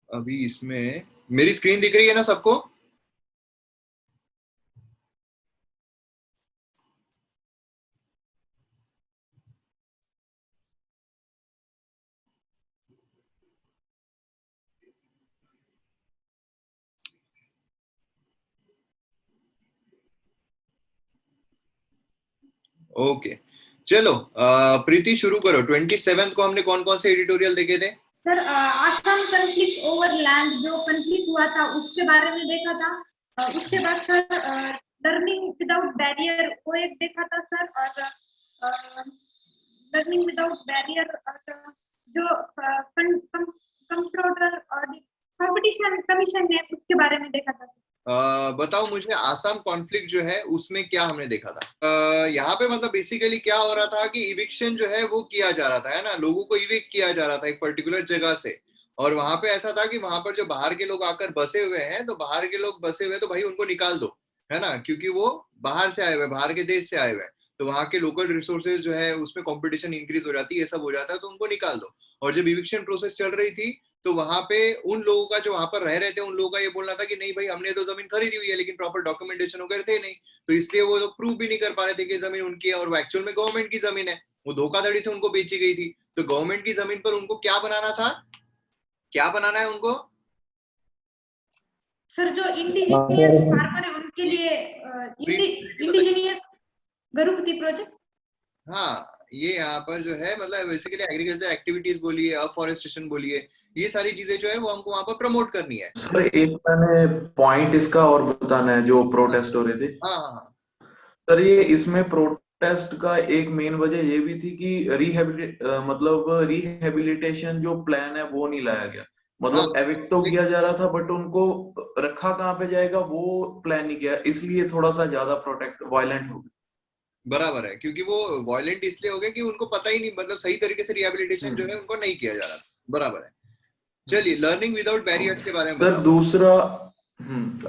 अभी इसमें मेरी स्क्रीन दिख रही है ना सबको? ओके, चलो प्रीति शुरू करो। 27 को हमने कौन कौन से एडिटोरियल देखे थे? Sir Assam conflict over land जो कन्फ्लिक्ट हुआ था उसके बारे में देखा था। उसके बाद सर लर्निंग विदाउट बैरियर वो एक देखा था सर, और लर्निंग विदाउट बैरियर जो कंप्यूटर और कंपटीशन कमीशन है उसके बारे में देखा था। बताओ मुझे, आसाम कॉन्फ्लिक्ट जो है उसमें क्या हमने देखा था? यहाँ पे मतलब बेसिकली क्या हो रहा था कि इविक्शन जो है वो किया जा रहा था, है ना, लोगों को इविक्ट किया जा रहा था एक पर्टिकुलर जगह से। और वहां पे ऐसा था कि वहां पर जो बाहर के लोग आकर बसे हुए हैं, तो बाहर के लोग बसे हुए तो भाई उनको निकाल दो, है ना, क्योंकि वो बाहर से आए हुए, बाहर के देश से आए हुए हैं। तो वहां के लोकल रिसोर्सेज जो है उसमें कंपटीशन इंक्रीज हो जाती है, ये सब हो जाता है, तो उनको निकाल दो। और जब इविक्शन प्रोसेस चल रही थी तो वहां पे उन लोगों का, जो वहां पर रह रहे थे, उन लोगों का ये बोलना था कि नहीं भाई, हमने तो जमीन खरीदी हुई है, लेकिन प्रॉपर डॉक्यूमेंटेशन वगैरह थे नहीं, तो इसलिए वो लोग प्रूव भी नहीं कर पा रहे थे कि जमीन उनकी है, और वो एक्चुअल में गवर्नमेंट की जमीन है, वो धोखाधड़ी से उनको बेची गई थी। तो गवर्नमेंट की जमीन पर उनको क्या बनाना था, क्या बनाना है उनको? सर जो इंडिजिनियस फार्मर है उनके लिए इंडिजिनियस घरगुती प्रोजेक्ट। हाँ, ये यहाँ पर जो है मतलब बेसिकली एग्रीकल्चर एक्टिविटीज बोलिए, अफॉरेस्टेशन बोलिए, ये सारी चीजें जो है वो हमको वहां पर प्रमोट करनी है। सर एक मैंने पॉइंट इसका और बताना है, जो प्रोटेस्ट हो रहे थे। हाँ हाँ हाँ। सर ये इसमें प्रोटेस्ट का एक मेन वजह ये भी थी कि रिहेबिलिटेशन जो प्लान है वो नहीं लाया गया। हाँ, मतलब एविक्ट तो किया जा रहा था, बट उनको रखा कहाँ पे जाएगा वो प्लान नहीं किया, इसलिए थोड़ा सा ज्यादा प्रोटेक्ट वायलेंट हो गया। बराबर है, क्योंकि वो वायलेंट इसलिए हो गया कि उनको पता ही नहीं, मतलब सही तरीके से रिहेबिलिटेशन जो है उनको नहीं किया जा रहा था। बराबर है। चलिए, लर्निंग विदाउट बैरियर्स के बारे में सर बताओ। दूसरा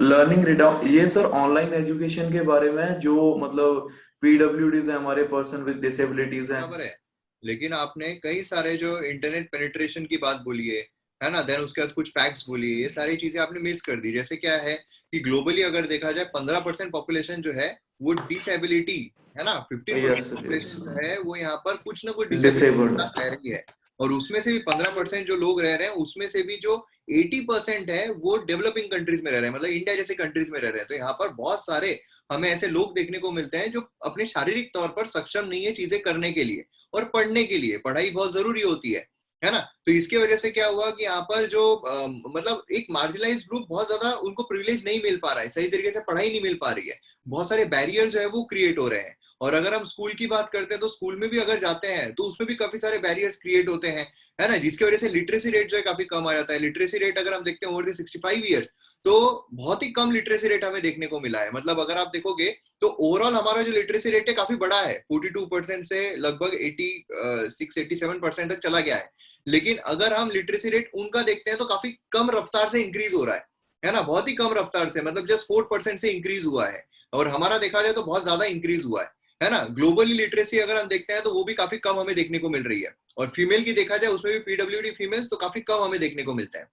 लर्निंग रिडाउन, ये सर ऑनलाइन एजुकेशन के बारे में है, जो मतलब पीडब्ल्यूडीज है, हमारे पर्सन विद डिसेबिलिटीज हैं। बराबर है, लेकिन आपने कई सारे जो इंटरनेट पेनिट्रेशन की बात बोली है ना, देन उसके बाद कुछ फैक्ट्स बोली है, ये सारी चीजें आपने मिस कर दी। जैसे क्या है कि ग्लोबली अगर देखा जाए 15% पॉपुलेशन जो है वो डिसेबिलिटी, है ना, 15% यस यस, पॉपुलेशन जो है वो यहाँ पर कुछ ना कुछ डिसेबिलिटी के डिसेबल्ड। साथ रह रही है। और उसमें से भी 15% जो लोग रह रहे हैं, उसमें से भी जो 80% है वो डेवलपिंग कंट्रीज में रह रहे हैं, मतलब इंडिया जैसे कंट्रीज में रह रहे हैं। तो यहाँ पर बहुत सारे हमें ऐसे लोग देखने को मिलते हैं जो अपने शारीरिक तौर पर सक्षम नहीं है चीजें करने के लिए, और पढ़ने के लिए। पढ़ाई बहुत जरूरी होती है ना। तो इसकी वजह से क्या हुआ कि यहाँ पर जो मतलब एक मार्जिनलाइज ग्रुप, बहुत ज्यादा उनको प्रिविलेज नहीं मिल पा रहा है, सही तरीके से पढ़ाई नहीं मिल पा रही है, बहुत सारे बैरियर जो है वो क्रिएट हो रहे हैं। और अगर हम स्कूल की बात करते हैं तो स्कूल में भी अगर जाते हैं तो उसमें भी काफी सारे बैरियर्स क्रिएट होते हैं, है ना, जिसकी वजह से लिटरेसी रेट जो है काफी कम आ जाता है। लिटरेसी रेट अगर हम देखते हैं ओवर द 65 ईयर्स, तो बहुत ही कम लिटरेसी रेट हमें देखने को मिला है। मतलब अगर आप देखोगे तो ओवरऑल हमारा जो लिटरेसी रेट है काफी बड़ा है, 42% से लगभग 86-87% तक चला गया है। लेकिन अगर हम लिटरेसी रेट उनका देखते हैं तो काफी कम रफ्तार से इंक्रीज हो रहा है ना, बहुत ही कम रफ्तार से, मतलब जस्ट 4% से इंक्रीज हुआ है। और हमारा देखा जाए तो बहुत ज्यादा इंक्रीज हुआ है ना। ग्लोबली लिटरेसी अगर हम देखते हैं तो वो भी काफी कम हमें देखने को मिल रही है। और फीमेल की देखा जाए उसमें भी पीडब्ल्यूडी फीमेल्स तो काफी कम हमें देखने को मिलते हैं।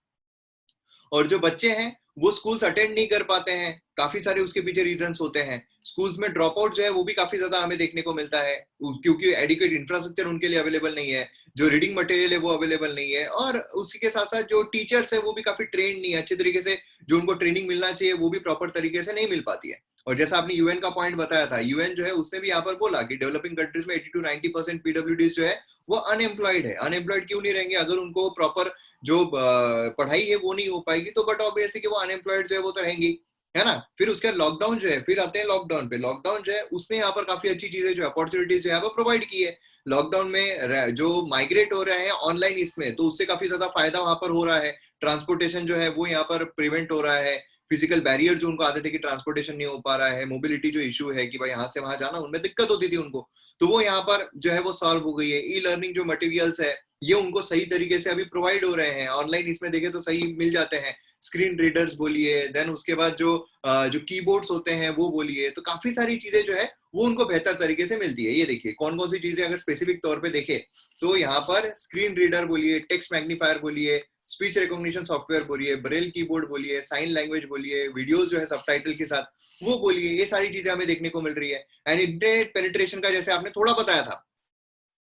और जो बच्चे हैं वो स्कूल्स अटेंड नहीं कर पाते हैं, काफी सारे उसके पीछे रीजंस होते हैं। स्कूल्स में ड्रॉप आउट जो है वो भी काफी ज्यादा हमें देखने को मिलता है, क्योंकि एडिक्वेट इंफ्रास्ट्रक्चर उनके लिए अवेलेबल नहीं है, जो रीडिंग मटेरियल है वो अवेलेबल नहीं है, और उसी के साथ साथ जो टीचर्स है वो भी काफी ट्रेन नहीं है अच्छे तरीके से, जो उनको ट्रेनिंग मिलना चाहिए वो भी प्रॉपर तरीके से नहीं मिल पाती है। और जैसा आपने यूएन का पॉइंट बताया था, यूएन जो है उसने भी यहाँ पर बोला कि डेवलपिंग कंट्रीज में 80-90% पीडब्ल्यूडी जो है वो अनएम्प्लॉयड है। अनएम्प्लॉयड क्यों नहीं रहेंगे? अगर उनको प्रॉपर जो पढ़ाई है वो नहीं हो पाएगी तो बट ऑब्वियसली कि वो अनएम्प्लॉयड जो है वो तो रहेंगी, है ना। फिर उसके बाद लॉकडाउन जो है, फिर आते हैं लॉकडाउन पे। लॉकडाउन जो है उसने यहाँ पर काफी अच्छी चीजें, जो अपॉर्चुनिटीज जो है वो प्रोवाइड की है। लॉकडाउन में जो माइग्रेट हो रहे हैं ऑनलाइन इसमें, तो उससे काफी ज्यादा फायदा वहां पर हो रहा है। ट्रांसपोर्टेशन जो है वो यहाँ पर प्रिवेंट हो रहा है। फिजिकल बैरियर जो उनको आते थे कि ट्रांसपोर्टेशन नहीं हो पा रहा है, मोबिलिटी जो इशू है कि भाई यहाँ से वहां जाना, उनमें दिक्कत होती थी उनको, तो वो यहाँ पर जो है वो सॉल्व हो गई है। ई लर्निंग जो मटेरियल्स है ये उनको सही तरीके से अभी प्रोवाइड हो रहे हैं ऑनलाइन, इसमें देखे तो सही मिल जाते हैं। स्क्रीन रीडर्स बोलिए, देन उसके बाद जो कीबोर्ड्स होते हैं वो बोलिए, तो काफी सारी चीजें जो है वो उनको बेहतर तरीके से मिलती है। ये देखिए कौन कौन सी चीजें अगर स्पेसिफिक तौर पे देखे तो यहाँ पर स्क्रीन रीडर बोलिए, टेक्स्ट मैग्नीफायर बोलिए, स्पीच रिकॉग्निशन सॉफ्टवेयर बोलिए, ब्रेल कीबोर्ड बोलिए, साइन लैंग्वेज बोलिए, वीडियोस जो है सबटाइटल के साथ वो बोलिए, ये सारी चीजें हमें देखने को मिल रही है। एंड इंटरनेट पेनिट्रेशन का जैसे आपने थोड़ा बताया था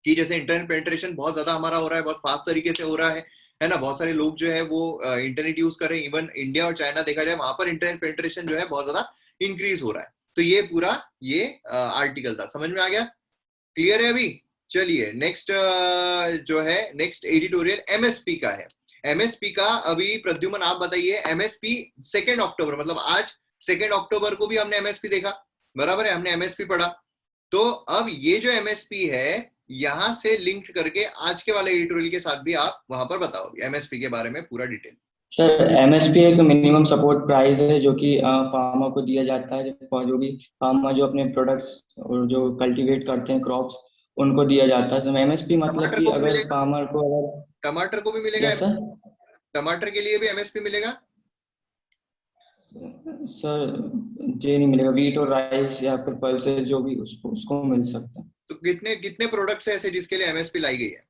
कि जैसे इंटरनेट पेनिट्रेशन बहुत ज्यादा हमारा हो रहा है, बहुत फास्ट तरीके से हो रहा है ना, बहुत सारे लोग जो है वो इंटरनेट यूज कर रहे हैं। इवन इंडिया और चाइना देखा जाए वहां पर इंटरनेट पेनिट्रेशन जो है बहुत ज्यादा इंक्रीज हो रहा है। तो ये पूरा ये आर्टिकल था, समझ में आ गया? क्लियर है अभी? चलिए नेक्स्ट जो है नेक्स्ट एडिटोरियल एमएसपी का है। एमएसपी का अभी प्रद्युमन आप बताइए। एमएसपी 2 अक्टूबर मतलब आज 2 अक्टूबर को भी हमने एमएसपी देखा, बराबर है, हमने एमएसपी पढ़ा। तो अब ये जो एमएसपी है यहां से लिंक करके आज के वाले एडिटोरियल के साथ भी आप वहां पर बताओ एमएसपी के बारे में पूरा डिटेल। सर एमएसपी एक मिनिमम सपोर्ट प्राइस है जो कि फार्मर को दिया जाता है, जो भी फार्मर जो अपने प्रोडक्ट्स और जो कल्टीवेट करते हैं क्रॉप्स उनको दिया जाता है। एमएसपी मतलब कि अगर फार्मर को अगर टमाटर को भी मिलेगा सर, टमाटर के लिए भी एमएसपी मिलेगा सर? ये नहीं मिलेगा, वीट और राइस या फिर पल्सेस जो भी उसको मिल सकता है। तो कितने कितने प्रोडक्ट्स है ऐसे जिसके लिए एमएसपी लाई गई है?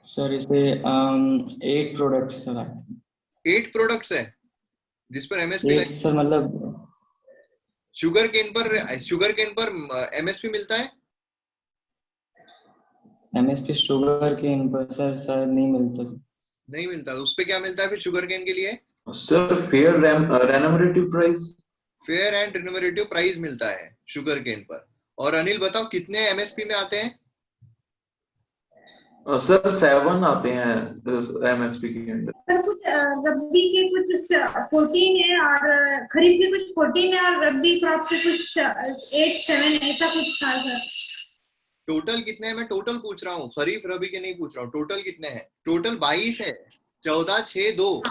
सर इसे 8 प्रोडक्ट्स सर आए। 8 प्रोडक्ट्स है जिस पर एमएसपी सर मतलब शुगर केन पर एमएसपी मिलता है? एमएसपी शुगर केन पर सर नहीं मिलता। उस पे क्या मिलता है फिर शुगर केन के लिए? Sir fair remunerative price, fair and remunerative price मिलता है शुगर केन पर। और अनिल बताओ कितने एमएसपी में आते हैं? सर 7 आते हैं एमएसपी के अंदर। सर कुछ रबी के कुछ 14 है और खरीफ के कुछ 14 है और रबी क्रॉप के कुछ 8-7 ऐसा कुछ था सर। टोटल कितने हैं? मैं टोटल पूछ रहा हूँ, खरीफ रबी के नहीं पूछ रहा हूँ। टोटल कितने हैं? टोटल 22 है। 14, 6, 2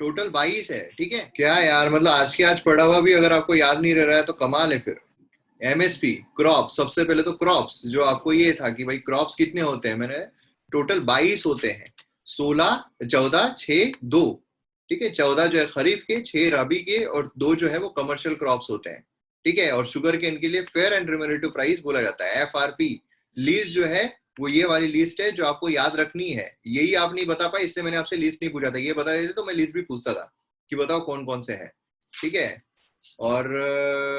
टोटल 22 है। ठीक है क्या यार, मतलब आज के आज पढ़ा हुआ भी अगर आपको याद नहीं रह रहा है तो कमाल है फिर। एमएसपी क्रॉप, सबसे पहले तो क्रॉप्स जो आपको ये था कि भाई क्रॉप्स कितने होते हैं, मैंने टोटल 22 होते हैं। 16, 14, 6, 2। ठीक है, 14 जो है खरीफ के, 6 रबी के और 2 जो है वो कमर्शियल क्रॉप्स होते हैं। ठीक है, और शुगर केन के लिए फेयर एंड रिम्यूनरेटिव प्राइस बोला जाता है, एफआरपी। लीज जो है वो ये वाली लिस्ट है जो आपको याद रखनी है। यही आप नहीं बता पाए इसलिए मैंने आपसे लिस्ट नहीं पूछा था, ये बता देते तो मैं लिस्ट भी पूछता था कि बताओ कौन कौन से हैं। ठीक है, और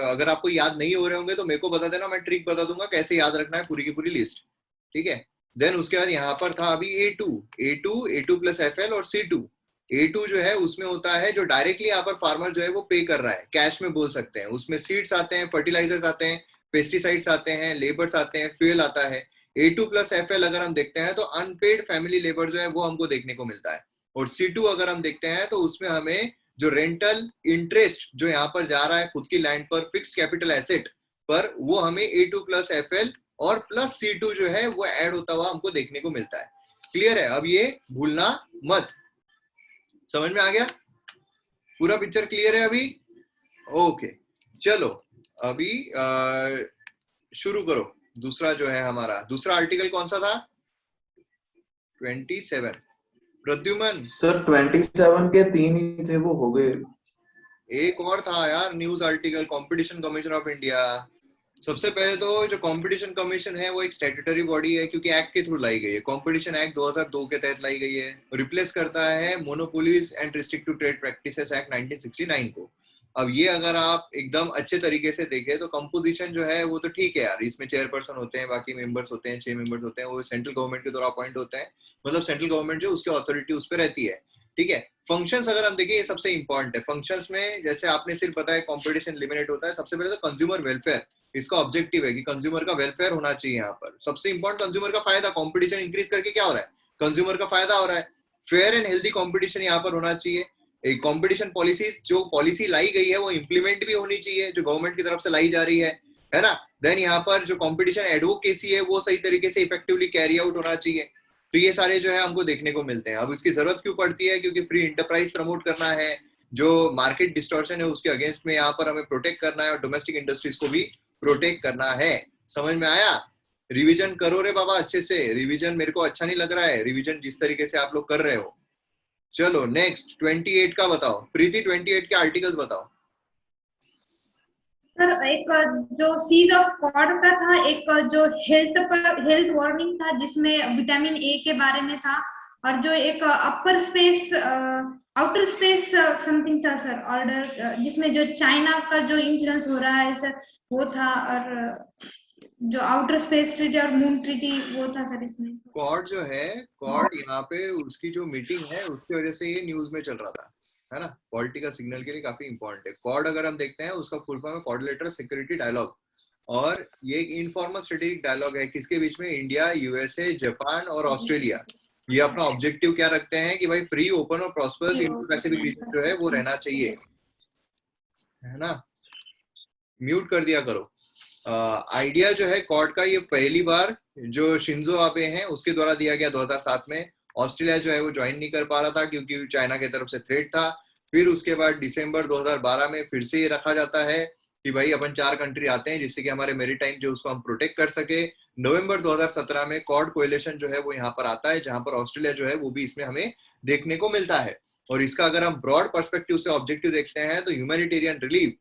अगर आपको याद नहीं हो रहे होंगे तो मेरे को बता देना, मैं ट्रिक बता दूंगा कैसे याद रखना है पूरी की पूरी लिस्ट। ठीक है, देन उसके बाद यहाँ पर था अभी A2 प्लस FL और C2। A2 जो है उसमें होता है जो डायरेक्टली यहाँ पर फार्मर जो है वो पे कर रहा है, कैश में बोल सकते हैं। उसमें सीड्स आते हैं, फर्टिलाइजर्स आते हैं, पेस्टिसाइड्स आते हैं, लेबर्स आते हैं, फ्यूल आता है। A2 प्लस FL अगर हम देखते हैं तो अनपेड फैमिली लेबर जो है वो हमको देखने को मिलता है। और C2 अगर हम देखते हैं तो उसमें हमें जो रेंटल इंटरेस्ट जो यहाँ पर जा रहा है खुद की लैंड पर, फिक्स कैपिटल एसेट पर, वो हमें A2 प्लस FL और प्लस C2 जो है वो ऐड होता हुआ हमको देखने को मिलता है। क्लियर है? अब ये भूलना मत। समझ में आ गया? पूरा पिक्चर क्लियर है अभी? ओके, चलो अभी शुरू करो। दूसरा जो है हमारा दूसरा आर्टिकल कौन सा था? 27। प्रद्युमन सर 27 के 3 ही थे, वो हो गए। एक और था यार news article, competition commission of India. सबसे पहले तो जो कंपटीशन कमीशन है वो एक स्टैट्यूटरी बॉडी है क्योंकि एक्ट के थ्रू लाई गई है। कंपटीशन एक्ट 2002 के तहत लाई गई है। रिप्लेस करता है monopolies and restrictive trade practices act 1969 को। अब ये अगर आप एकदम अच्छे तरीके से देखें तो कंपोजिशन जो है वो तो ठीक है यार, इसमें चेयरपर्सन होते हैं, बाकी मेंबर्स होते हैं, 6 मेंबर्स होते हैं, वो सेंट्रल गवर्नमेंट के द्वारा अपॉइंट होते हैं। मतलब सेंट्रल गवर्नमेंट जो उसकी अथॉरिटी उस पर रहती है। ठीक है, फंक्शंस अगर हम देखें ये सबसे इंपॉर्टेंट है। फंक्शंस में जैसे आपने सिर्फ बताया कंपटीशन लिमिटेड होता है, सबसे पहले तो कंज्यूमर वेलफेयर इसका ऑब्जेक्टिव है कि कंज्यूमर का वेलफेयर होना चाहिए। यहाँ पर सबसे इंपॉर्टेंट कंज्यूमर का फायदा, कंपटीशन इंक्रीज करके क्या हो रहा है, कंज्यूमर का फायदा हो रहा है। फेयर एंड हेल्दी कंपटीशन यहाँ पर होना चाहिए। एक कंपटीशन पॉलिसी, जो पॉलिसी लाई गई है वो इंप्लीमेंट भी होनी चाहिए जो गवर्नमेंट की तरफ से लाई जा रही है ना। देन यहाँ पर जो कंपटीशन एडवोकेसी है वो सही तरीके से इफेक्टिवली कैरी आउट होना चाहिए। तो ये सारे जो है हमको देखने को मिलते हैं। अब इसकी जरूरत क्यों पड़ती है? क्योंकि फ्री इंटरप्राइज प्रमोट करना है, जो मार्केट डिस्टॉर्शन है उसके अगेंस्ट में यहाँ पर हमें प्रोटेक्ट करना है और डोमेस्टिक इंडस्ट्रीज को भी प्रोटेक्ट करना है। समझ में आया? रिवीजन करो रे बाबा अच्छे से। रिवीजन मेरे को अच्छा नहीं लग रहा है, रिवीजन जिस तरीके से आप लोग कर रहे हो। चलो नेक्स्ट 28 का बताओ। प्रीति 28 के आर्टिकल्स बताओ। सर एक जो सीज ऑफ कॉड का था, एक जो हेल्थ वार्निंग था जिसमें विटामिन ए के बारे में था, और जो एक अपर स्पेस आउटर स्पेस समथिंग था सर ऑर्डर, जिसमें जो चाइना का जो इन्फ्लुएंस हो रहा है सर वो था, और जो आउटर स्पेस ट्रीटी और मून ट्रीटी वो था सर इसमें। क्वाड जो है, क्वाड यहाँ पे उसकी जो मीटिंग है उसकी वजह से ये न्यूज में चल रहा था, है ना, पॉलिटिकल सिग्नल के लिए काफी इंपॉर्टेंट है। क्वाड अगर हम देखते हैं उसका फुल फॉर्म है क्वाड्रिलेटरल सिक्योरिटी डायलॉग, और ये एक इनफॉर्मल स्ट्रेटेजिक डायलॉग है किसके बीच में, इंडिया, यूएसए, जापान और ऑस्ट्रेलिया। ये अपना ऑब्जेक्टिव क्या रखते हैं कि भाई फ्री, ओपन और प्रॉस्पर्स इंडो पैसिफिक रीजन जो है वो रहना चाहिए, है ना। म्यूट कर दिया करो। आइडिया जो है क्वाड का, ये पहली बार जो शिंजो आबे हैं उसके द्वारा दिया गया 2007 में। ऑस्ट्रेलिया जो है वो ज्वाइन नहीं कर पा रहा था क्योंकि चाइना की तरफ से थ्रेट था। फिर उसके बाद दिसंबर 2012 में फिर से ये रखा जाता है कि भाई अपन 4 कंट्री आते हैं जिससे कि हमारे मैरीटाइम जो उसको हम प्रोटेक्ट कर सके। नवंबर 2017 में क्वाड कोएलिशन जो है वो यहाँ पर आता है, जहां पर ऑस्ट्रेलिया जो है वो भी इसमें हमें देखने को मिलता है। और इसका अगर हम ब्रॉड पर्सपेक्टिव से ऑब्जेक्टिव देखते हैं तो humanitarian relief,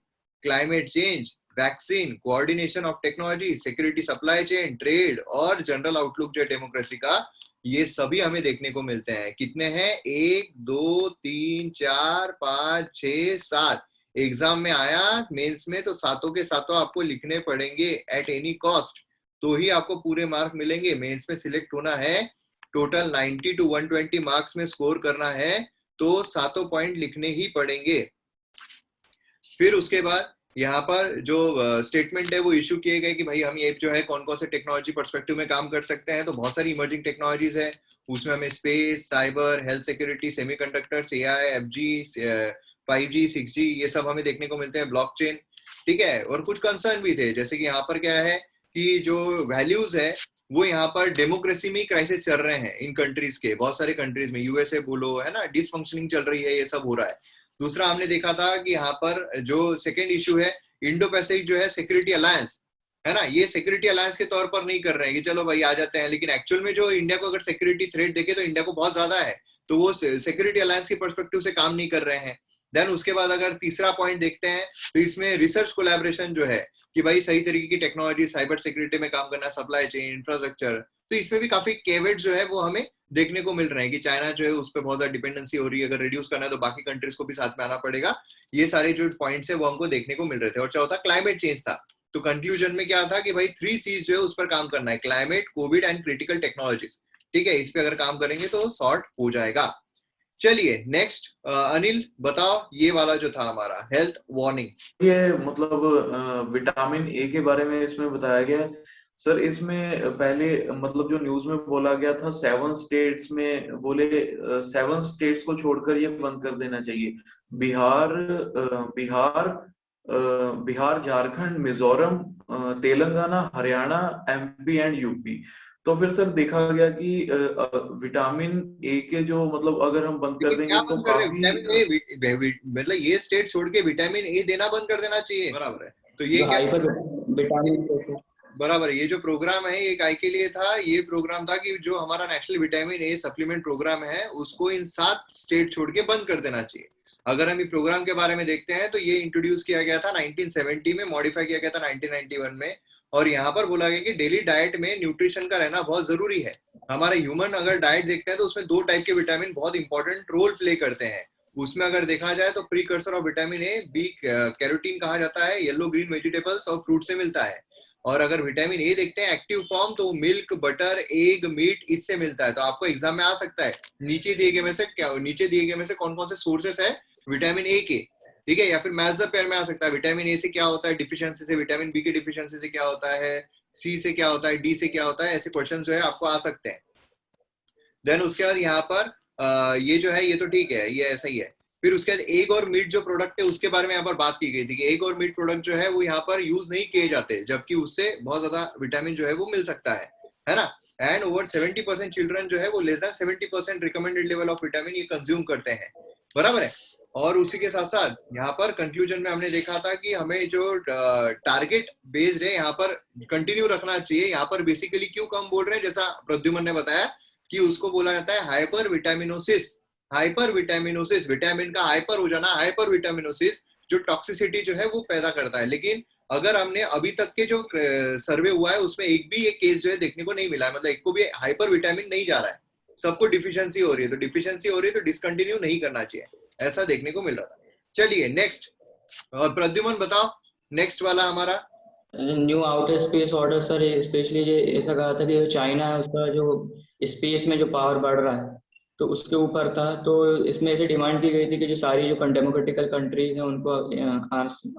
climate change, vaccine, coordination of technology, security supply chain, trade और जनरल आउटलुक जो है डेमोक्रेसी का, ये सभी हमें देखने को मिलते हैं। कितने हैं, 1 2 3 4 5 6 7। एग्जाम में आया मेंस में तो सातों के सातों आपको लिखने पड़ेंगे एट एनी कॉस्ट, तो ही आपको पूरे मार्क मिलेंगे। मेंस में सिलेक्ट होना है, टोटल 90 to 120 मार्क्स में स्कोर करना है तो सातों पॉइंट लिखने ही पड़ेंगे। फिर उसके बाद यहाँ पर जो स्टेटमेंट है वो इशू किए गए कि भाई हम ये जो है कौन कौन से टेक्नोलॉजी पर्सपेक्टिव में काम कर सकते हैं। तो बहुत सारी इमर्जिंग टेक्नोलॉजीज है, उसमें हमें space, cyber, health security, semiconductors, AI, 5G, 5G, 6G ये सब हमें देखने को मिलते हैं, ब्लॉकचेन, ठीक है। और कुछ कंसर्न भी थे, जैसे कि यहाँ पर क्या है कि जो वैल्यूज है वो यहाँ पर डेमोक्रेसी में क्राइसिस चल रहे हैं इन कंट्रीज के, बहुत सारे कंट्रीज में, यूएसए बोलो, है ना, डिसफंक्शनिंग चल रही है, ये सब हो रहा है। दूसरा हमने देखा था कि यहाँ पर जो सेकेंड इशू है, इंडो पैसिफिक जो है सिक्योरिटी अलायंस, है ना, ये सिक्योरिटी अलायंस के तौर पर नहीं कर रहे हैं कि चलो भाई आ जाते हैं, लेकिन एक्चुअल में जो इंडिया को अगर सिक्योरिटी थ्रेट देखे तो इंडिया को बहुत ज्यादा है, तो वो सिक्योरिटी अलायंस के पर्सपेक्टिव से काम नहीं कर रहे हैं। देन उसके बाद अगर तीसरा पॉइंट देखते हैं तो इसमें रिसर्च कोलैबोरेशन जो है कि भाई सही तरीके की टेक्नोलॉजी, साइबर सिक्योरिटी में काम करना, सप्लाई चेन, इंफ्रास्ट्रक्चर, तो इसमें भी काफी केवेट जो है वो हमें देखने को मिल रहे हैं कि चाइना जो है उस पर बहुत ज्यादा डिपेंडेंसी हो रही है, अगर रिड्यूस करना है तो बाकी कंट्रीज को भी साथ में आना पड़ेगा। ये सारे जो पॉइंट्स है वो हमको देखने को मिल रहे थे। और चौथा क्लाइमेट चेंज था, तो कंक्लूजन में क्या था कि भाई 3 C's जो है उस पर काम करना है, climate, Covid and critical technologies, ठीक है, इस पे अगर काम करेंगे तो सॉर्ट हो जाएगा। चलिए नेक्स्ट, अनिल बताओ, ये वाला जो था हमारा हेल्थ वार्निंग, ये मतलब विटामिन ए के बारे में इसमें बताया गया है सर। इसमें पहले मतलब जो न्यूज में बोला गया था 7 स्टेट्स में, बोले 7 स्टेट्स को छोड़कर ये बंद कर देना चाहिए, Bihar, Jharkhand, Mizoram, Telangana, Haryana, MP and UP. तो फिर सर देखा गया कि विटामिन ए के जो मतलब अगर हम बंद कर देंगे तो काफी, मतलब ये स्टेट छोड़ के विटामिन ए देना बंद कर देना चाहिए, बराबर है। तो ये क्या विटामिन, बराबर है, ये जो प्रोग्राम है ये काय के लिए था, ये प्रोग्राम था कि जो हमारा national vitamin A supplement program है उसको इन 7 स्टेट छोड़ के बंद कर देना चाहिए। अगर हम इस प्रोग्राम के बारे में देखते हैं तो ये इंट्रोड्यूस किया गया था 1970 में, मॉडिफाई किया गया था 1991 में, और यहाँ पर बोला गया कि डेली डाइट में न्यूट्रिशन का रहना बहुत जरूरी है। हमारे ह्यूमन अगर डाइट देखते हैं तो उसमें 2 टाइप के विटामिन बहुत इंपॉर्टेंट रोल प्ले करते हैं। उसमें अगर देखा जाए तो precursor of vitamin A B carotene कहा जाता है, येलो ग्रीन वेजिटेबल्स और फ्रूट से मिलता है। और अगर विटामिन ए देखते हैं एक्टिव फॉर्म तो मिल्क, बटर, एग, मीट, इससे मिलता है। तो आपको एग्जाम में आ सकता है नीचे दिए गए में से कौन कौन से सोर्सेस है विटामिन ए के, ठीक है, या फिर मैच द पेयर में आ सकता है, विटामिन ए से क्या होता है डिफिशियंसी से, विटामिन बी के डिफिशियंसी से क्या होता है, सी से क्या होता है, डी से क्या होता है, ऐसे क्वेश्चन जो है आपको आ सकते हैं। देन उसके बाद यहाँ पर ये जो है ये तो ठीक है, ये ऐसा ही है। फिर उसके बाद एग और मीट जो प्रोडक्ट है उसके बारे में यहाँ पर बात की गई थी कि एग और मीट प्रोडक्ट जो है वो यहाँ पर यूज नहीं किए जाते, जबकि उससे बहुत ज्यादा विटामिन जो है वो मिल सकता है ना। एंड ओवर 70% चिल्ड्रन जो है वो less than 70% recommended level of vitamin ये कंज्यूम करते हैं, बराबर है। और उसी के साथ साथ यहाँ पर कंक्लूजन में हमने देखा था कि हमें जो टारगेट बेस्ड है यहाँ पर कंटिन्यू रखना चाहिए। यहाँ पर बेसिकली क्यों कम बोल रहे हैं, जैसा प्रद्युमन ने बताया कि उसको बोला जाता है हाइपर विटामिनोसिस, विटामिन का हाइपर हो जाना, हाइपर विटामिनोसिस जो टॉक्सिसिटी जो है वो पैदा करता है। लेकिन अगर हमने अभी तक के जो सर्वे हुआ है उसमें एक भी एक केस जो है देखने को नहीं मिला है, मतलब एक को भी हाइपर विटामिन नहीं जा रहा है, सबको डिफिशियंसी हो रही है, तो डिफिशियंसी हो रही है तो डिसकंटिन्यू नहीं करना चाहिए, ऐसा देखने को मिल रहा था। चलिए नेक्स्ट, और प्रद्युमन बताओ नेक्स्ट वाला हमारा। New outer space order sir, specially ये ऐसा कहा था कि जो चाइना है उसका जो स्पेस में जो पावर बढ़ रहा है तो उसके ऊपर था। तो इसमें ऐसे डिमांड की गई थी कि जो सारी जो डेमोक्रेटिकल कंट्रीज हैं उनको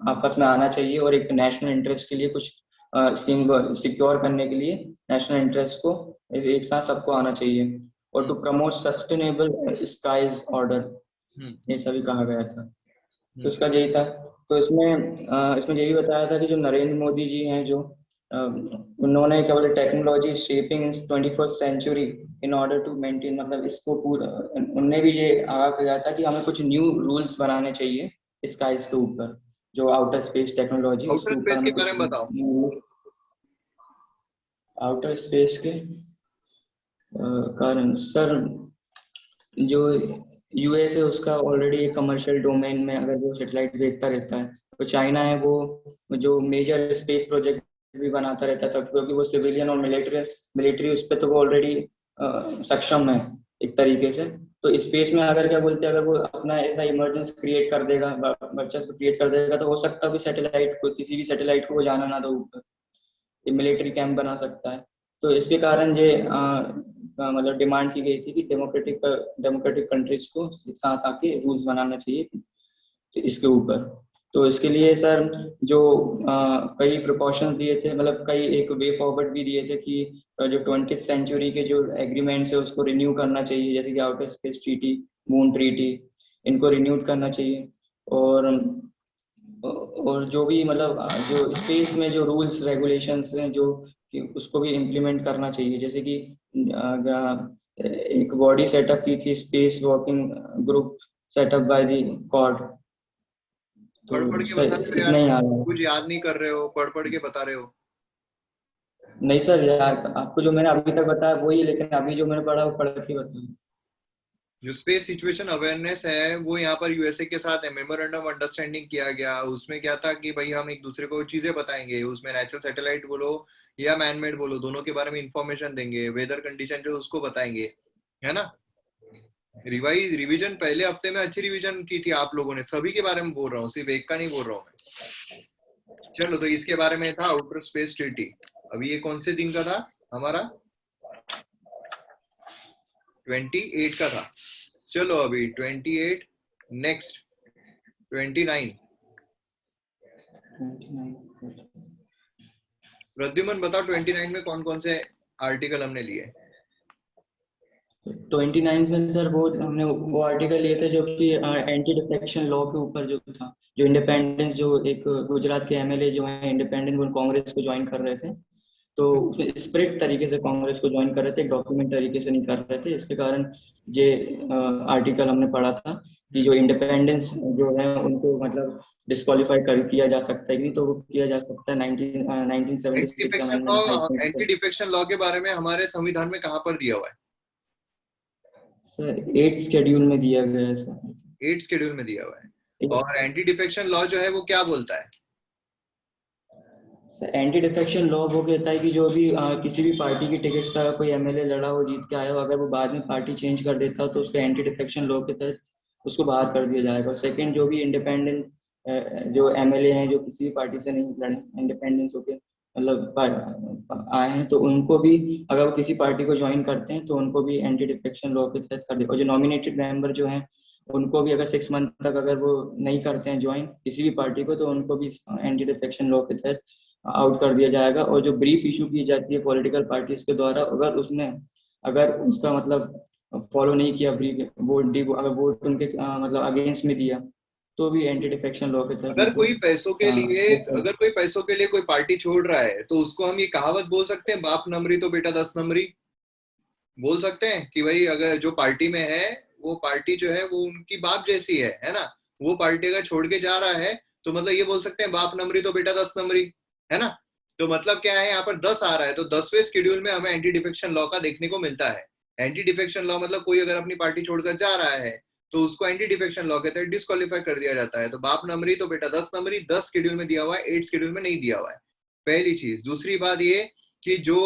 आपस में आना चाहिए और एक नेशनल इंटरेस्ट के लिए कुछ स्कीम सिक्योर करने के लिए नेशनल इंटरेस्ट को एक साथ सबको आना चाहिए, और to promote sustainable skies order ये सभी कहा गया था। तो इसका यही था। तो इसमें ये भी बताया था कि जो नरेंद्र मोदी जी हैं जो उन्होंने क्या बोले technology shaping in 21st century in order to maintain, मतलब इसको पूरा उनने भी ये आगाह किया था कि हमें कुछ न्यू रूल्स बनाने चाहिए स्काईज के ऊपर, जो आउटर स्पेस टेक्नोलॉजी उसके आउटर ऊपर स्पेस हमें के बारे में बताओ। आउटर स्पेस के कारण सर, जो यूएस है उसका ऑलरेडी कमर्शियल डोमेन में अगर वो सैटेलाइट भेजता रहता है, तो चाइना है वो जो मेजर स्पेस प्रोजेक्ट भी बनाता रहता था, क्योंकि वो सिविलियन और मिलिट्री उस पर तो वो ऑलरेडी सक्षम है एक तरीके से। तो स्पेस में अगर क्या बोलते हैं, अगर वो अपना ऐसा इमरजेंसी क्रिएट कर देगा, वर्चस्व क्रिएट कर देगा, तो हो सकता है कि सैटेलाइट को, किसी भी सैटेलाइट को वो जाना ना दो ऊपर, मिलिट्री कैंप बना सकता है। तो इसके कारण ये मतलब डिमांड की गई थी कि डेमोक्रेटिक कंट्रीज को एक साथ आके रूल्स बनाना चाहिए तो इसके ऊपर। तो इसके लिए सर जो कई प्रिकॉशंस दिए थे, मतलब कई एक वे फॉरवर्ड भी दिए थे कि जो 20th सेंचुरी के जो एग्रीमेंट्स है उसको रिन्यू करना चाहिए, जैसे कि outer space treaty, moon treaty, इनको रिन्यू करना चाहिए। और जो भी मतलब जो स्पेस में जो रूल्स रेगुलेशंस हैं जो कि उसको भी इम्प्लीमेंट करना चाहिए। जैसे कि एक बॉडी सेटअप की थी, space walking group setup by the cord. तो पढ़ के बता रहे हो इतना ही यार, याद है। कुछ याद नहीं कर रहे हो, पढ़ के बता रहे हो। नहीं सर यार, आपको जो मैंने अभी तक बताया वही, लेकिन अभी जो मैंने पढ़ा वो पढ़ के बताया। जो स्पेस सिचुएशन अवेयरनेस है वो यहाँ पर यूएसए के साथ मेमोरेंडम अंडरस्टैंडिंग किया गया। उसमें क्या था कि भाई हम एक दूसरे को चीजें बताएंगे, उसमें नेचुरल सैटेलाइट बोलो या मैनमेड बोलो, दोनों के बारे में इंफॉर्मेशन देंगे, वेदर कंडीशन जो उसको बताएंगे, है ना। रिवीजन पहले हफ्ते में अच्छी रिवीजन की थी आप लोगों ने, सभी के बारे में बोल रहा हूँ, सिर्फ एक का नहीं बोल रहा हूँ मैं। चलो तो इसके बारे में था आउटर स्पेस ट्रीटी। अभी ये कौन से दिन का था हमारा? 28 का था। चलो अभी 28, नेक्स्ट 29। प्रद्युमन बताओ 29 में कौन कौन से आर्टिकल हमने लिए? 29 में सर वो हमने वो आर्टिकल लिए थे जो कि एंटी डिफेक्शन लॉ के ऊपर जो था, जो इंडिपेंडेंस, जो एक गुजरात के एमएलए जो है इंडिपेंडेंट, वो कांग्रेस को ज्वाइन कर रहे थे, तो स्प्रिट तरीके से कांग्रेस को ज्वाइन कर रहे थे, डॉक्यूमेंट तरीके से नहीं कर रहे थे। इसके कारण ये आर्टिकल हमने पढ़ा था कि जो इंडिपेंडेंस जो है उनको मतलब डिस्क्वालीफाई कर किया जा सकता है, नहीं तो वो किया जा सकता है 1976 का अमेंडमेंट। एंटी डिफेक्शन लॉ के बारे में हमारे संविधान में कहाँ पर दिया हुआ है? सर 8th शेड्यूल में दिया गया है सर। 8th शेड्यूल में दिया हुआ है। और एंटी डिफेक्शन लॉ जो है वो क्या बोलता है? एंटी डिफेक्शन लॉ वो कहता है कि जो भी किसी भी पार्टी की टिकट का कोई एमएलए लड़ा हो, जीत के आया हो, अगर वो बाद में पार्टी चेंज कर देता हो तो उसको एंटी डिफेक्शन लॉ के तहत उसको बाहर कर दिया जाएगा। सेकंड, जो भी इंडिपेंडेंट जो एमएलए हैं जो किसी भी पार्टी से नहीं लड़े, इंडिपेंडेंस होके मतलब आए हैं, तो उनको भी अगर वो किसी पार्टी को ज्वाइन करते हैं तो उनको भी एंटी डिफेक्शन लॉ के तहत कर दिया। और जो नॉमिनेटेड मेंबर जो हैं उनको भी अगर 6 मंथ तक अगर वो नहीं करते हैं ज्वाइन किसी भी पार्टी को, तो उनको भी एंटी डिफेक्शन लॉ के तहत आउट कर दिया जाएगा। और जो ब्रीफ इशू की जाती है पॉलिटिकल पार्टीज के द्वारा, अगर उसका मतलब फॉलो नहीं किया ब्रीफ, अगर वोट उनके मतलब अगेंस्ट में दिया, तो भी एंटी डिफेक्शन लॉ के तहत अगर कोई पैसों के लिए कोई पार्टी छोड़ रहा है तो उसको हम ये कहावत बोल सकते हैं, बाप नंबरी तो बेटा 10 नंबरी। बोल सकते हैं कि भाई अगर जो पार्टी में है वो पार्टी जो है वो उनकी बाप जैसी है ना। वो पार्टी अगर छोड़ के जा रहा है तो मतलब ये बोल सकते हैं बाप नंबरी तो बेटा 10 नंबरी, है ना। तो मतलब क्या है, यहाँ पर 10 आ रहा है तो 10वें शेड्यूल में हमें एंटी डिफेक्शन लॉ का देखने को मिलता है। एंटी डिफेक्शन लॉ मतलब कोई अगर अपनी पार्टी छोड़कर जा रहा है तो उसको एंटी डिफेक्शन लॉ के तहत डिस्क्वालीफाई कर दिया जाता है। तो बाप नंबरी तो बेटा 10 नंबरी 10 शेड्यूल में दिया हुआ है, 8 शेड्यूल में नहीं दिया हुआ है, पहली चीज। दूसरी बात ये कि जो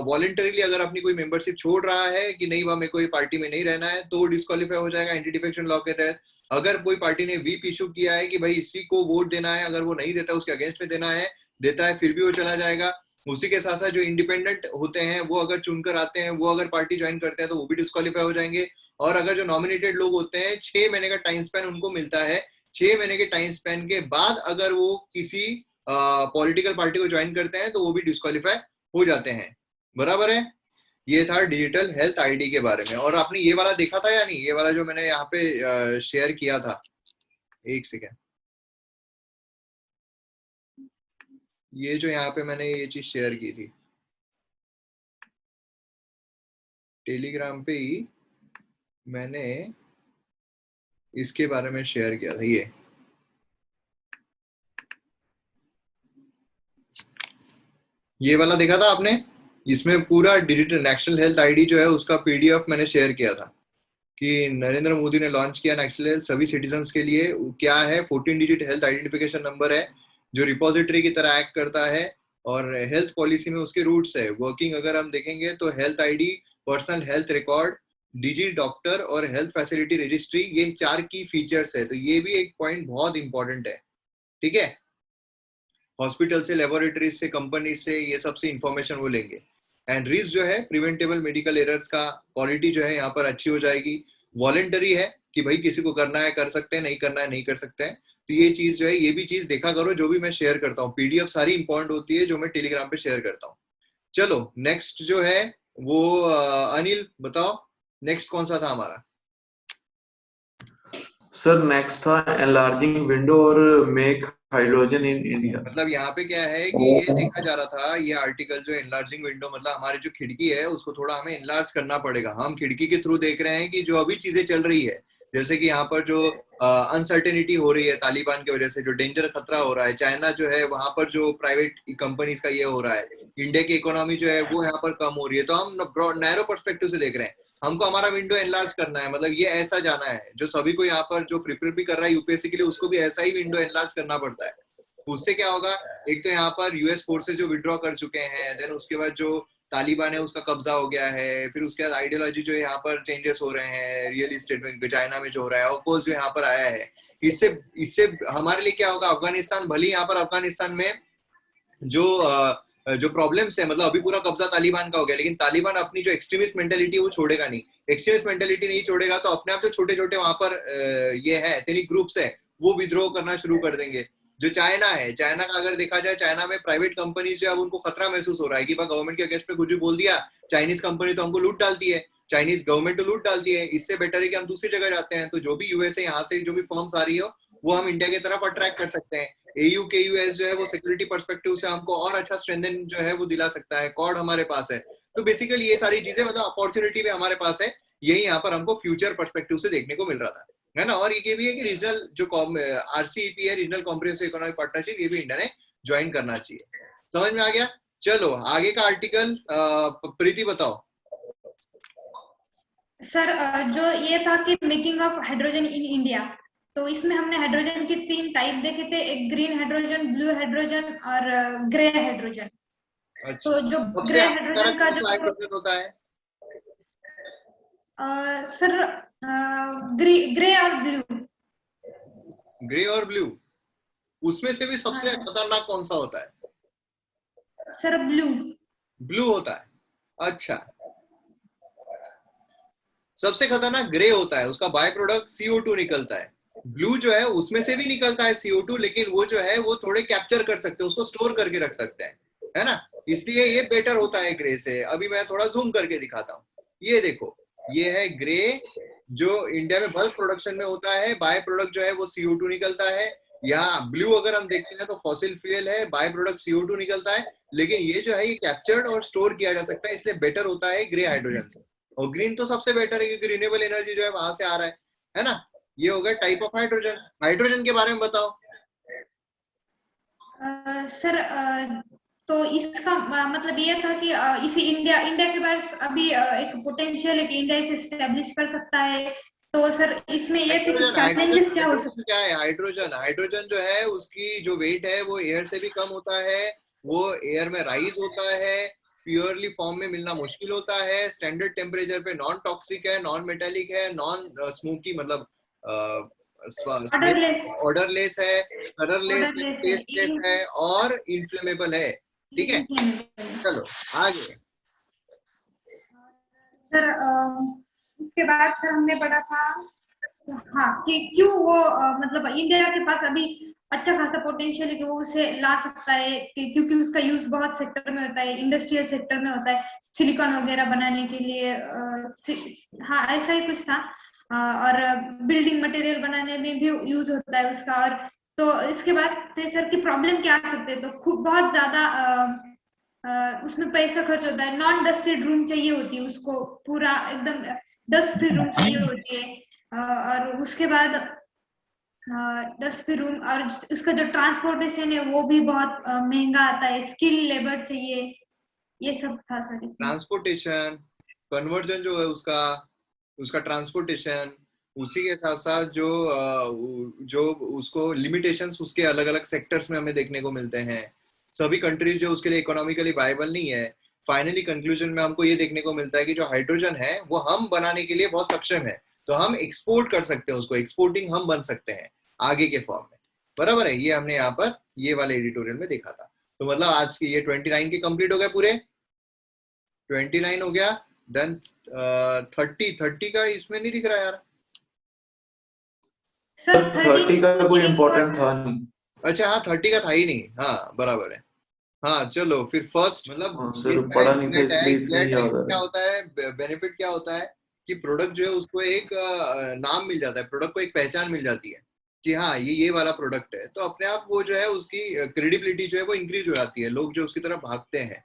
वॉलंटरीली अगर अपनी कोई मेंबरशिप छोड़ रहा है कि नहीं, वह मेरे को पार्टी में नहीं रहना है, तो डिस्क्वालीफाई हो जाएगा एंटी डिफेक्शन लॉ के तहत। अगर कोई पार्टी ने व्हीप इशू किया है कि भाई इसी को वोट देना है, अगर वो नहीं देता उसके अगेंस्ट में देना है, देता है फिर भी वो चला जाएगा। उसी के साथ साथ जो इंडिपेंडेंट होते हैं वो अगर चुनकर आते हैं, वो अगर पार्टी ज्वाइन करते हैं तो वो भी डिस्क्वालीफाई हो जाएंगे। और अगर जो नॉमिनेटेड लोग होते हैं 6 महीने का टाइम स्पेन उनको मिलता है, 6 महीने के टाइम स्पेन के बाद अगर वो किसी पॉलिटिकल पार्टी को ज्वाइन करते हैं तो वो भी डिस्क्वालीफाई हो जाते हैं। बराबर है। ये था डिजिटल हेल्थ आईडी के बारे में। और आपने ये वाला देखा था या नहीं, ये वाला जो मैंने यहाँ पे शेयर किया था, एक सेकेंड, ये जो यहाँ पे मैंने ये चीज शेयर की थी टेलीग्राम पे ही, मैंने इसके बारे में शेयर किया था। ये वाला देखा था आपने? इसमें पूरा डिजिटल नेशनल हेल्थ आईडी जो है उसका पीडीएफ मैंने शेयर किया था कि नरेंद्र मोदी ने लॉन्च किया नेशनल हेल्थ सभी सिटीजन्स के लिए। क्या है, 14 डिजिट हेल्थ आइडेंटिफिकेशन नंबर है जो रिपोजिटरी की तरह एक्ट करता है और हेल्थ पॉलिसी में उसके रूट्स है। वर्किंग अगर हम देखेंगे तो health ID, personal health record, digi doctor और हेल्थ फैसिलिटी रजिस्ट्री, ये 4 की फीचर्स है। तो ये भी एक पॉइंट बहुत इंपॉर्टेंट है। ठीक है, हॉस्पिटल से, लेबोरेटरी से, कंपनी से, ये सबसे इंफॉर्मेशन वो लेंगे। एंड रिस्क जो है प्रिवेंटेबल मेडिकल एरर्स का क्वालिटी जो है यहाँ पर अच्छी हो जाएगी। वॉलंटरी है कि भाई किसी को करना है कर सकते हैं, नहीं करना है नहीं कर सकते हैं। तो ये चीज जो है, ये भी चीज देखा करो जो भी मैं शेयर करता हूँ। पीडीएफ सारी इंपॉर्टेंट होती है जो मैं टेलीग्राम पे शेयर करता हूँ। चलो नेक्स्ट जो है वो अनिल बताओ, नेक्स्ट कौन सा था हमारा? सर नेक्स्ट था एनलार्जिंग विंडो और मेक हाइड्रोजन इन इंडिया। मतलब यहाँ पे क्या है कि ये देखा जा रहा था, ये आर्टिकल जो एनलार्जिंग विंडो, मतलब हमारी जो खिड़की है उसको थोड़ा हमें एनलार्ज करना पड़ेगा। हम खिड़की के थ्रू देख रहे हैं कि जो अभी चीजें चल रही है, जैसे कि यहाँ पर जो अनसर्टेनिटी हो रही है तालिबान की वजह से, जो डेंजर खतरा हो रहा है, चाइना जो है वहां पर जो प्राइवेट कंपनीज का ये हो रहा है, इंडिया की इकोनॉमी जो है वो यहाँ पर कम हो रही है, तो हम नैरो पर्सपेक्टिव से देख रहे हैं। हमको हमारा विंडो एनलार्ज करना है, मतलब ये ऐसा जाना है जो सभी को यहाँ पर जो प्रिपेयर भी कर रहा है यूपीएससी के लिए उसको भी ऐसा ही विंडो एनलार्ज करना पड़ता है। उससे क्या होगा, एक तो यहाँ पर यूएस फोर्सेस जो विड्रॉ कर चुके हैं, देन उसके बाद जो तालिबान है उसका कब्जा हो गया है, फिर उसके बाद आइडियोलॉजी जो यहाँ पर चेंजेस हो रहे हैं, रियल इस्टेट में चाइना में जो हो रहा है, ऑफकोर्स जो यहाँ पर आया है, इससे इससे हमारे लिए क्या होगा, अफगानिस्तान भले यहाँ पर अफगानिस्तान में जो प्रॉब्लम्स है, मतलब अभी पूरा कब्जा तालिबान का हो गया, लेकिन तालिबान अपनी जो एक्सट्रीमिस्ट मेंटेलिटी वो छोड़ेगा नहीं। एक्सट्रीमिस्ट मेंटेलिटी नहीं छोड़ेगा तो अपने आप जो छोटे छोटे वहां पर ये है एथनिक ग्रुप्स है वो विद्रोह करना शुरू कर देंगे। जो चाइना है, चाइना का अगर देखा जाए, चाइना में प्राइवेट कंपनीज जो है उनको खतरा महसूस हो रहा है कि गवर्नमेंट के अगेंस्ट पे कुछ भी बोल दिया, चाइनीज कंपनी तो हमको लूट डालती है, चाइनीज गवर्नमेंट तो लूट डालती है, इससे बेटर है कि हम दूसरी जगह जाते हैं। तो जो भी यूएसए यहाँ से जो भी फर्म्स आ रही हो वो हम इंडिया की तरफ अट्रैक्ट कर सकते हैं। एयू के यूएस जो है वो सिक्योरिटी पर्सपेक्टिव से हमको और अच्छा स्ट्रेंथन जो है वो दिला सकता है, कॉर्ड हमारे पास है। तो बेसिकली ये सारी चीजें, मतलब अपॉर्चुनिटी भी हमारे पास है, यही यहाँ पर हमको फ्यूचर पर्सपेक्टिव से देखने को मिल रहा था, है ना। और ये भी है कि रीजनल जो आरसीईपी है, रीजनल कॉम्प्रिहेंसिव इकोनॉमिक पार्टनरशिप, ये भी इंडिया ने ज्वाइन करना चाहिए। समझ में आ गया? चलो आगे का आर्टिकल प्रीति बताओ। सर जो ये था कि making of hydrogen in India, तो इसमें हमने हाइड्रोजन के 3 टाइप देखे थे, एक ग्रीन हाइड्रोजन, ब्लू हाइड्रोजन और ग्रे हाइड्रोजन। अच्छा, तो जो ग्रे हाइड्रोजन का जो हाइड्रोजन होता है सर ग्रे और ब्लू। ग्रे और ब्लू, उसमें से भी सबसे खतरनाक कौन सा होता है? Sir blue. ब्लू होता है। अच्छा, सबसे खतरनाक ग्रे होता है, उसका बाय प्रोडक्ट CO2 निकलता है। ब्लू जो है उसमें से भी निकलता है CO2, लेकिन वो जो है वो थोड़े कैप्चर कर सकते हैं, उसको स्टोर करके रख सकते हैं, है ना, इसलिए ये बेटर होता है ग्रे से। अभी मैं थोड़ा जूम करके दिखाता हूँ। ये देखो, ये है ग्रे जो इंडिया में बल्क प्रोडक्शन में होता है, बाय प्रोडक्ट जो है वो CO2 निकलता है। यहाँ ब्लू अगर हम देखते हैं तो फॉसिल फ्यूल है, बाय प्रोडक्ट CO2 निकलता है, लेकिन ये जो है ये कैप्चर्ड और स्टोर किया जा सकता है, इसलिए बेटर होता है ग्रे हाइड्रोजन से। और ग्रीन तो सबसे बेटर है क्योंकि रिन्यूएबल एनर्जी जो है वहां से आ रहा है ना। ये हो गया टाइप ऑफ हाइड्रोजन। हाइड्रोजन के बारे में बताओ। सर तो इसका मतलब ये था कि इसी इंडिया के पास अभी एक पोटेंशियल है कि इंडिया इसे एस्टेब्लिश कर सकता है। तो सर इसमें ये थे कि चैलेंजेस क्या हो सकते हैं? क्या है हाइड्रोजन जो है उसकी जो वेट है वो एयर से भी कम होता है, वो एयर में राइज होता है, प्योरली फॉर्म में मिलना मुश्किल होता है, स्टैंडर्ड टेम्परेचर पे नॉन टॉक्सिक है, नॉन मेटालिक है, नॉन स्मोकी मतलब ऑर्डरलेस है, कलरलेस है, टेस्टलेस है और इन्फ्लेमेबल है। ठीक है, चलो आगे सर। उसके बाद सर हमने पढ़ा था हाँ कि क्यों वो मतलब इंडिया के पास अभी अच्छा खासा पोटेंशियल है कि वो उसे ला सकता है क्योंकि उसका यूज बहुत सेक्टर में होता है, इंडस्ट्रियल सेक्टर में होता है, सिलिकॉन वगैरह बनाने के लिए। हाँ ऐसा ही कुछ था। और बिल्डिंग मटेरियल बनाने में भी यूज होता है उसका। और तो इसके बाद सर की प्रॉब्लम क्या आ सकते हैं, तो खूब बहुत ज्यादा उसमें पैसा खर्च होता है। नॉन डस्टेड रूम चाहिए होती है उसको, पूरा एकदम डस्ट फ्री रूम चाहिए होती है। और उसके बाद डस्ट फ्री रूम और उसका जो ट्रांसपोर्टेशन है वो भी बहुत महंगा आता है, स्किल लेबर चाहिए। ये सब था सर इसमें। ट्रांसपोर्टेशन, कन्वर्जन जो है उसका ट्रांसपोर्टेशन, उसी के साथ साथ जो उसको लिमिटेशंस उसके अलग अलग सेक्टर्स में हमें देखने को मिलते हैं। सभी कंट्रीज जो उसके लिए इकोनॉमिकली वायबल नहीं है। फाइनली कंक्लूजन में हमको ये देखने को मिलता है कि जो हाइड्रोजन है वो हम बनाने के लिए बहुत सक्षम है, तो हम एक्सपोर्ट कर सकते हैं उसको, एक्सपोर्टिंग हम बन सकते हैं आगे के फॉर्म में। बराबर है, ये हमने यहाँ पर ये वाले एडिटोरियल में देखा था। तो मतलब आज की ये 29 के कंप्लीट हो गए, पूरे 29 हो गया। देन 30 का इसमें नहीं दिख रहा यार सर। 30 का कोई इम्पोर्टेंट था नहीं। अच्छा हाँ 30 का था ही नहीं, हाँ बराबर है। हाँ चलो फिर फर्स्ट मतलब सर पढ़ा नहीं था इसलिए इतना ही याद आ क्या रहा होता है, बेनिफिट क्या होता है कि प्रोडक्ट जो है उसको एक नाम मिल जाता है, प्रोडक्ट को एक पहचान मिल जाती है कि हाँ ये वाला प्रोडक्ट है, तो अपने आप वो जो है उसकी क्रेडिबिलिटी जो है वो इंक्रीज हो जाती है, लोग जो उसकी तरफ भागते हैं।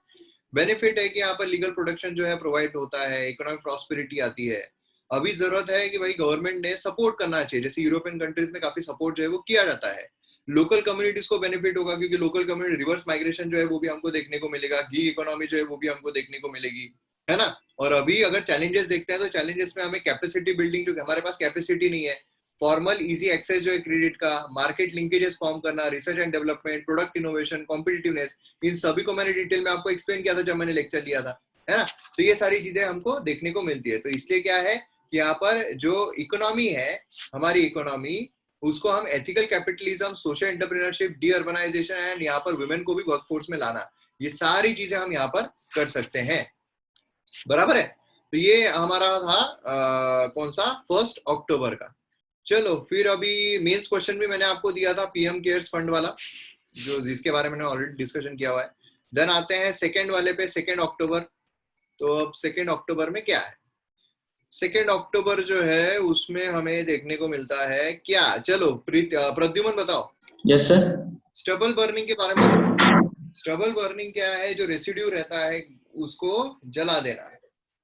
बेनिफिट है कि यहाँ पर लीगल प्रोटेक्शन जो है प्रोवाइड होता है, इकोनॉमिक प्रॉस्पेरिटी आती है। अभी जरूरत है कि भाई गवर्नमेंट ने सपोर्ट करना चाहिए, जैसे यूरोपियन कंट्रीज में काफी सपोर्ट जो है वो किया जाता है। लोकल कम्युनिटीज को बेनिफिट होगा क्योंकि लोकल कम्युनिटी रिवर्स माइग्रेशन जो है वो भी हमको देखने को मिलेगा, गिग इकोनॉमी जो है वो भी हमको देखने को मिलेगी, है ना। और अभी अगर चैलेंजेस देखते हैं तो चैलेंजेस में हमें कैपेसिटी बिल्डिंग, जो हमारे पास कैपेसिटी नहीं है, फॉर्मल इजी एक्सेस जो है क्रेडिट का, मार्केट लिंकेजेस फॉर्म करना, research and development, product innovation, competitiveness, इन सभी को मैंने डिटेल में आपको एक्सप्लेन किया था जब मैंने लेक्चर लिया था, है ना। तो ये सारी चीजें हमको देखने को मिलती है। तो इसलिए क्या है कि यहाँ पर जो इकोनॉमी है हमारी इकोनॉमी, उसको हम ethical capitalism, social entrepreneurship, de urbanization and यहाँ पर वुमेन को भी वर्कफोर्स में लाना, ये सारी चीजें हम यहाँ पर कर सकते हैं। बराबर है। तो ये हमारा था कौन सा 1 अक्टूबर का। चलो फिर अभी मेंस क्वेश्चन भी मैंने आपको दिया था पीएम केयर्स फंड वाला, जो जिसके बारे में मैंने ऑलरेडी डिस्कशन किया हुआ है। देन आते हैं सेकेंड वाले पे, 2 अक्टूबर। तो अब 2 अक्टूबर में क्या है, 2 अक्टूबर जो है उसमें हमें देखने को मिलता है क्या, चलो प्रद्युमन बताओ। Yes sir. स्टबल बर्निंग के बारे में। स्टबल बर्निंग क्या है, जो रेसिड्यू रहता है उसको जला देना,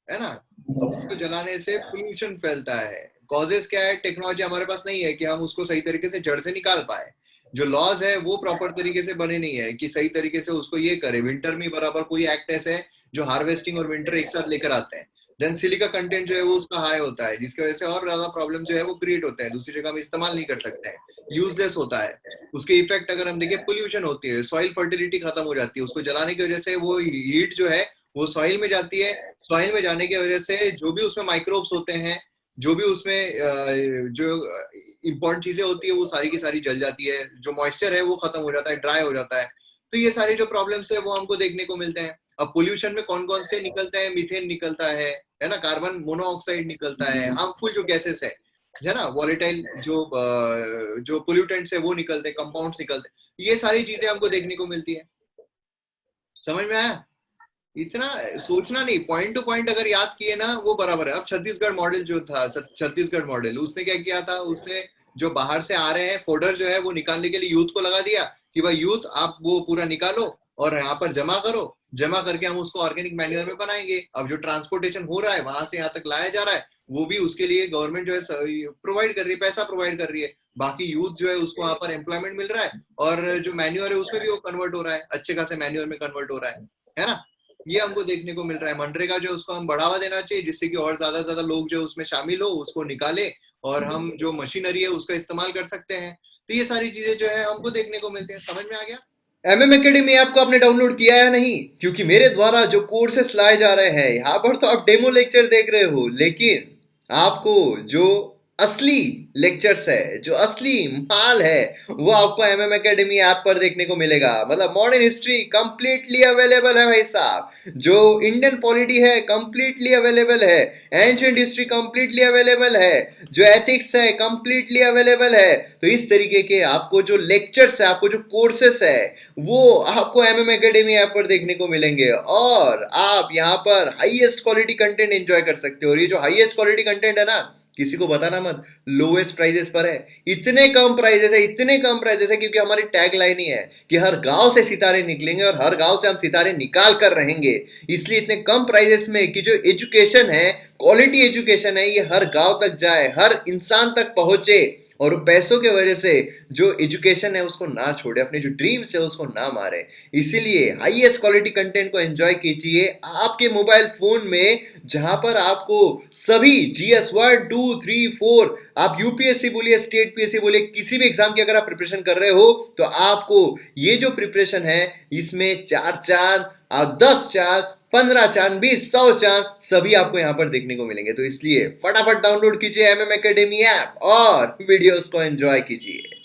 है ना। अब उसको जलाने से पोल्यूशन फैलता है। कॉजेस क्या है, टेक्नोलॉजी हमारे पास नहीं है कि हम उसको सही तरीके से जड़ से निकाल पाए। जो लॉज है वो प्रॉपर तरीके से बने नहीं है कि सही तरीके से उसको ये करे। विंटर में बराबर कोई एक्ट ऐसे है जो हार्वेस्टिंग और विंटर एक साथ लेकर आते हैं। देन सिलिका कंटेंट जो है वो उसका हाई होता है, जिसकी वजह से और ज्यादा प्रॉब्लम जो है वो क्रिएट होता है, दूसरी जगह हम इस्तेमाल नहीं कर सकते हैं, यूजलेस होता है। उसके इफेक्ट अगर हम देखें, पोल्यूशन होती है, सॉइल फर्टिलिटी खत्म हो जाती है, उसको जलाने की वजह से वो हीट जो है वो सॉइल में जाती है। सॉइल में जाने की वजह से जो भी उसमें माइक्रोब्स होते हैं, जो भी उसमें जो इम्पोर्टेंट चीजें होती है वो सारी की सारी जल जाती है, जो मॉइस्चर है वो खत्म हो जाता है, ड्राई हो जाता है। तो ये सारे जो प्रॉब्लम्स है वो हमको देखने को मिलते हैं। अब पोल्यूशन में कौन कौन से निकलते हैं, मीथेन निकलता है ना, कार्बन मोनोऑक्साइड निकलता है, हार्मफुल जो गैसेस है ना, वॉलेटाइल जो पोल्यूटेंट्स है वो निकलते हैं, कंपाउंड्स निकलते हैं, ये सारी चीजें हमको देखने को मिलती है। समझ में आया? इतना सोचना नहीं, पॉइंट टू पॉइंट अगर याद किए ना वो बराबर है। अब छत्तीसगढ़ मॉडल जो था, छत्तीसगढ़ मॉडल, उसने क्या किया था, उसने जो बाहर से आ रहे हैं फोडर जो है वो निकालने के लिए यूथ को लगा दिया कि भाई यूथ आप वो पूरा निकालो और यहाँ पर जमा करो, जमा करके हम उसको ऑर्गेनिक मैन्योर में बनाएंगे। अब जो ट्रांसपोर्टेशन हो रहा है वहां से यहाँ तक लाया जा रहा है, वो भी उसके लिए गवर्नमेंट जो है प्रोवाइड कर रही है, पैसा प्रोवाइड कर रही है। बाकी यूथ जो है उसको वहां पर एम्प्लॉयमेंट मिल रहा है और जो मैन्योर है उसमें भी वो कन्वर्ट हो रहा है, अच्छे खासे मैन्योर में कन्वर्ट हो रहा है ना। ये हमको देखने को मिल रहा है। मनरेगा जो उसको हम बढ़ावा देना चाहिए जिससे कि और ज्यादा ज्यादा लोग जो उसमें शामिल हो, उसको निकाले और हम जो मशीनरी है उसका इस्तेमाल कर सकते हैं। तो ये सारी चीजें जो है हमको देखने को मिलती है। समझ में आ गया? MM एकेडमी ऐप को आपने डाउनलोड किया या नहीं? क्योंकि मेरे द्वारा जो कोर्सेस लाए जा रहे हैं यहाँ पर तो आप डेमो लेक्चर देख रहे हो, लेकिन आपको जो असली लेक्चर्स है, जो असली माल है, वो आपको MM एकेडमी ऐप पर देखने को मिलेगा। मतलब मॉडर्न हिस्ट्री कंप्लीटली अवेलेबल है भाई साहब, जो इंडियन पॉलिटी है कंप्लीटली अवेलेबल है, एंशिएंट हिस्ट्री कंप्लीटली अवेलेबल है, जो एथिक्स है कंप्लीटली अवेलेबल है। तो इस तरीके के आपको जो लेक्चर्स है, आपको जो कोर्सेस है, वो आपको MM एकेडमी ऐप पर देखने को मिलेंगे और आप यहाँ पर हाईएस्ट क्वालिटी कंटेंट एंजॉय कर सकते हो। और ये जो हाईएस्ट क्वालिटी कंटेंट है ना, किसी को बताना मत, लोएस्ट प्राइजेस पर है। इतने कम प्राइजेस है, इतने कम प्राइजेस है, क्योंकि हमारी टैग लाइन ही है कि हर गांव से सितारे निकलेंगे और हर गांव से हम सितारे निकाल कर रहेंगे। इसलिए इतने कम प्राइजेस में कि जो एजुकेशन है, क्वालिटी एजुकेशन है, ये हर गांव तक जाए, हर इंसान तक पहुंचे और पैसों के वजह से जो एजुकेशन है उसको ना छोड़े, अपने जो ड्रीम्स है उसको ना मारे। इसीलिए हाईएस्ट क्वालिटी कंटेंट को एंजॉय कीजिए आपके मोबाइल फोन में, जहां पर आपको सभी GS 1 2 3 4, आप UPSC बोलिए, स्टेट PSC बोलिए, किसी भी एग्जाम की अगर आप प्रिपरेशन कर रहे हो तो आपको ये जो प्रिपरेशन है इसमें 4 चांद, 10 चांद, 15 चांद, 20, 100 चांद सभी आपको यहाँ पर देखने को मिलेंगे। तो इसलिए फटाफट डाउनलोड कीजिए MM एकेडमी ऐप और वीडियोस को एंजॉय कीजिए।